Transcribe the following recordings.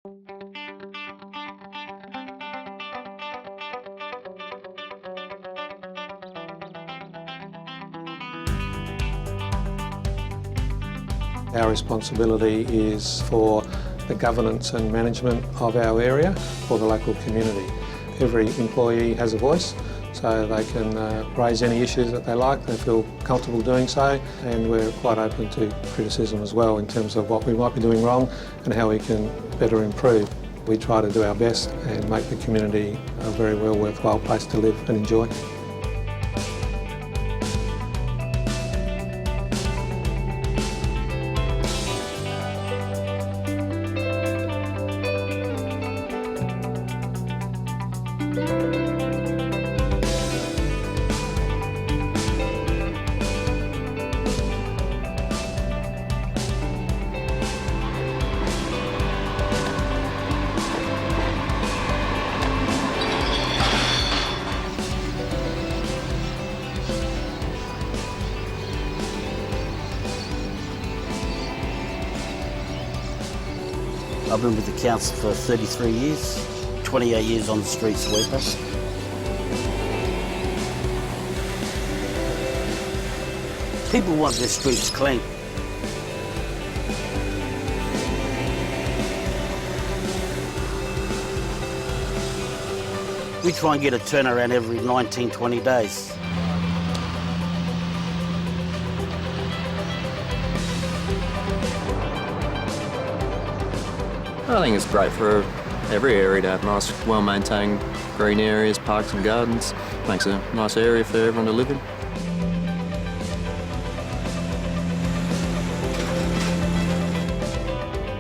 Our responsibility is for the governance and management of our area for the local community. Every employee has a voice, so they can raise any issues that they like, they feel comfortable doing so, and we're quite open to criticism as well in terms of what we might be doing wrong and how we can better improve. We try to do our best and make the community a very well worthwhile place to live and enjoy. I've been with the council for 33 years, 28 years on the street sweeper. People want their streets clean. We try and get a turnaround every 19, 20 days. I think it's great for every area to have nice, well-maintained green areas, parks and gardens. Makes a nice area for everyone to live in.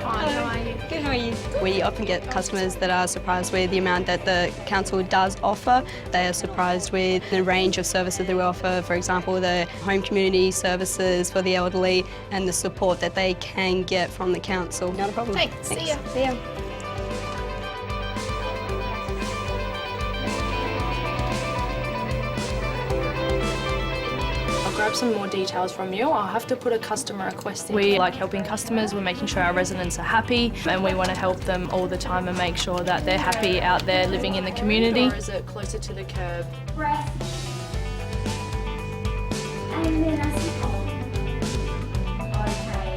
Hi, how are you? Good, how are you? We often get customers that are surprised with the amount that the council does offer. They are surprised with the range of services that we offer, for example, the home community services for the elderly and the support that they can get from the council. Not a problem. Thanks. See ya. See ya. Grab some more details from you. I'll have to put a customer request in. We like helping customers, we're making sure our residents are happy, and we want to help them all the time and make sure that they're happy out there living in the community. Or is it closer to the curb?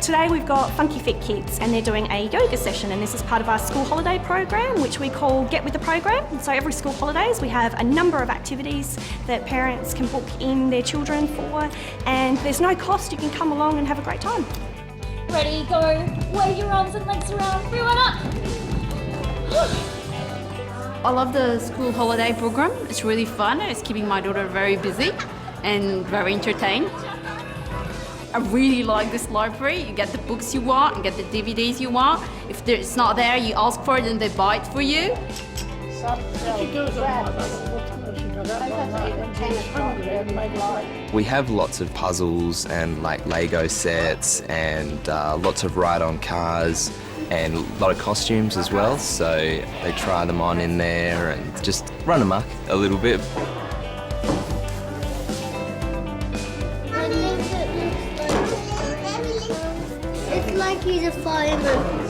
Today we've got Funky Fit Kids and they're doing a yoga session, and this is part of our school holiday program which we call Get With The Program. So every school holidays we have a number of activities that parents can book in their children for, and there's no cost, you can come along and have a great time. Ready, go, wave your arms and legs around, everyone up! I love the school holiday program. It's really fun. It's keeping my daughter very busy and very entertained. I really like this library. You get the books you want, you get the DVDs you want. If it's not there, you ask for it and they buy it for you. We have lots of puzzles and like Lego sets and lots of ride-on cars and a lot of costumes as well. So they try them on in there and just run amok a little bit. It's like he's a fireman.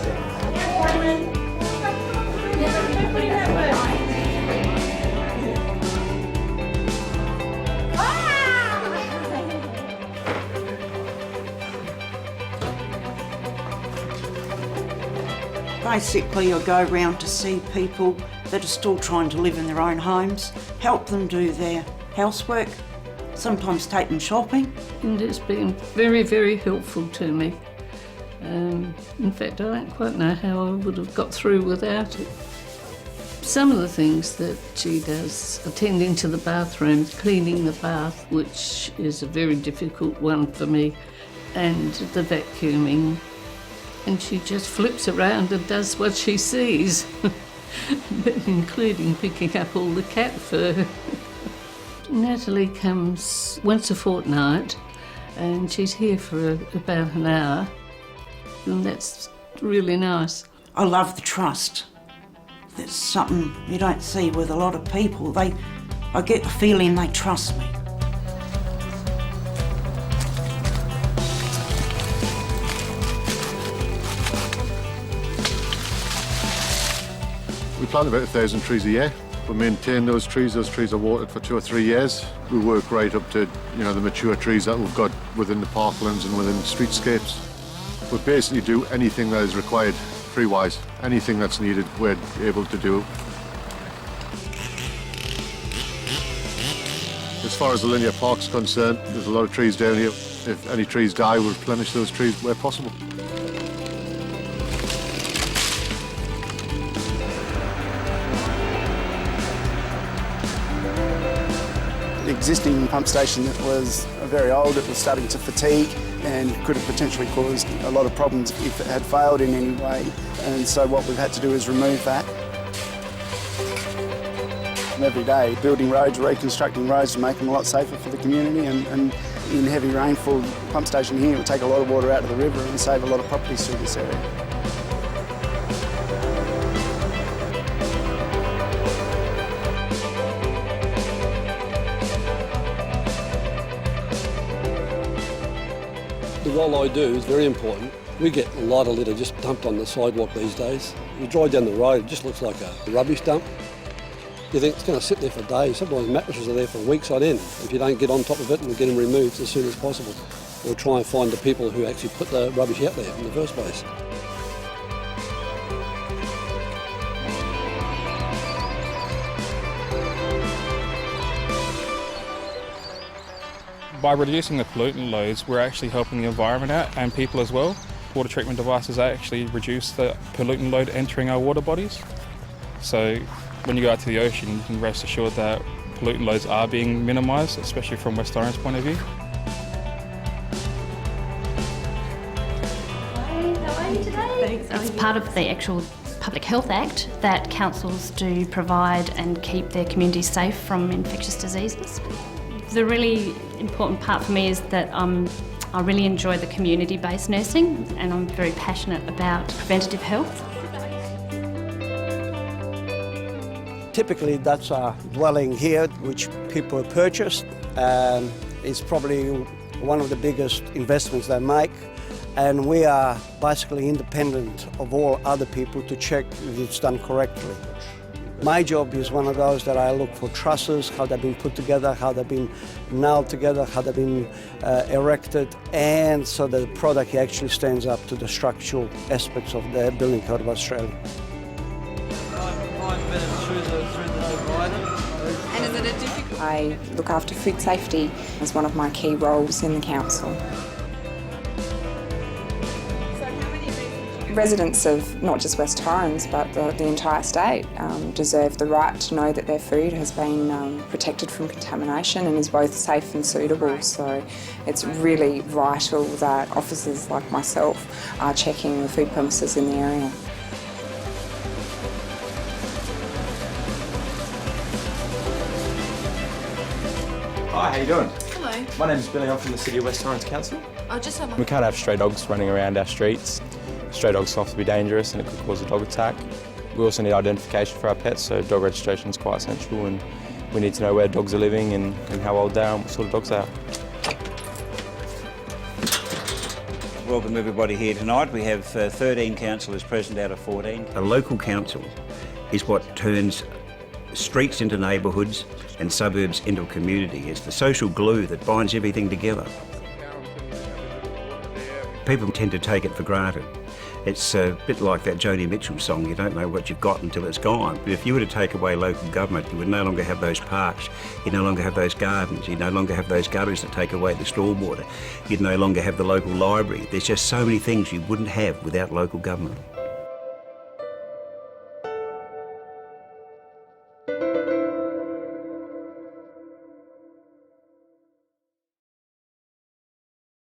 Basically, I go around to see people that are still trying to live in their own homes, help them do their housework, sometimes take them shopping. And it's been very, very helpful to me. In fact, I don't quite know how I would have got through without it. Some of the things that she does, attending to the bathroom, cleaning the bath, which is a very difficult one for me, and the vacuuming. And she just flips around and does what she sees, including picking up all the cat fur. Natalie comes once a fortnight and she's here for about an hour, and that's really nice. I love the trust. That's something you don't see with a lot of people. I get the feeling they trust me. We plant about 1,000 trees a year. We maintain those trees are watered for 2 or 3 years. We work right up to, the mature trees that we've got within the parklands and within the streetscapes. We basically do anything that is required tree-wise. Anything that's needed, we're able to do. As far as the linear park's concerned, there's a lot of trees down here. If any trees die, we'll replenish those trees where possible. The existing pump station that was very old, it was starting to fatigue and could have potentially caused a lot of problems if it had failed in any way. And so what we've had to do is remove that. Every day, building roads, reconstructing roads to make them a lot safer for the community, and in heavy rainfall, the pump station here will take a lot of water out of the river and save a lot of properties through this area. The role I do is very important. We get a lot of litter just dumped on the sidewalk these days. You drive down the road, it just looks like a rubbish dump. You think it's going to sit there for days. Sometimes mattresses are there for weeks on end if you don't get on top of it and get them removed as soon as possible. Or try and find the people who actually put the rubbish out there in the first place. By reducing the pollutant loads, we're actually helping the environment out and people as well. Water treatment devices actually reduce the pollutant load entering our water bodies. So when you go out to the ocean, you can rest assured that pollutant loads are being minimised, especially from West Torrens' point of view. Hi, how are you today? It's part of the actual Public Health Act that councils do provide and keep their communities safe from infectious diseases. The really important part for me is that I really enjoy the community-based nursing, and I'm very passionate about preventative health. Typically that's a dwelling here which people purchased. It's probably one of the biggest investments they make, and we are basically independent of all other people to check if it's done correctly. My job is one of those that I look for trusses, how they've been put together, how they've been nailed together, how they've been erected, and so the product actually stands up to the structural aspects of the Building Code of Australia. And is it a difficult? I look after food safety as one of my key roles in the council. Residents of not just West Torrens but the entire state deserve the right to know that their food has been protected from contamination and is both safe and suitable. So it's really vital that officers like myself are checking the food premises in the area. Hi, how you doing? Hello. My name's Billy, I'm from the City of West Torrens Council. I just have We can't have stray dogs running around our streets. Stray dogs can often be dangerous and it could cause a dog attack. We also need identification for our pets, so dog registration is quite essential, and we need to know where dogs are living and how old they are and what sort of dogs they are. Welcome everybody here tonight. We have 13 councillors present out of 14. A local council is what turns streets into neighbourhoods and suburbs into a community. It's the social glue that binds everything together. People tend to take it for granted. It's a bit like that Joni Mitchell song, you don't know what you've got until it's gone. But if you were to take away local government, you would no longer have those parks, you'd no longer have those gardens, you'd no longer have those gutters that take away the stormwater, you'd no longer have the local library. There's just so many things you wouldn't have without local government.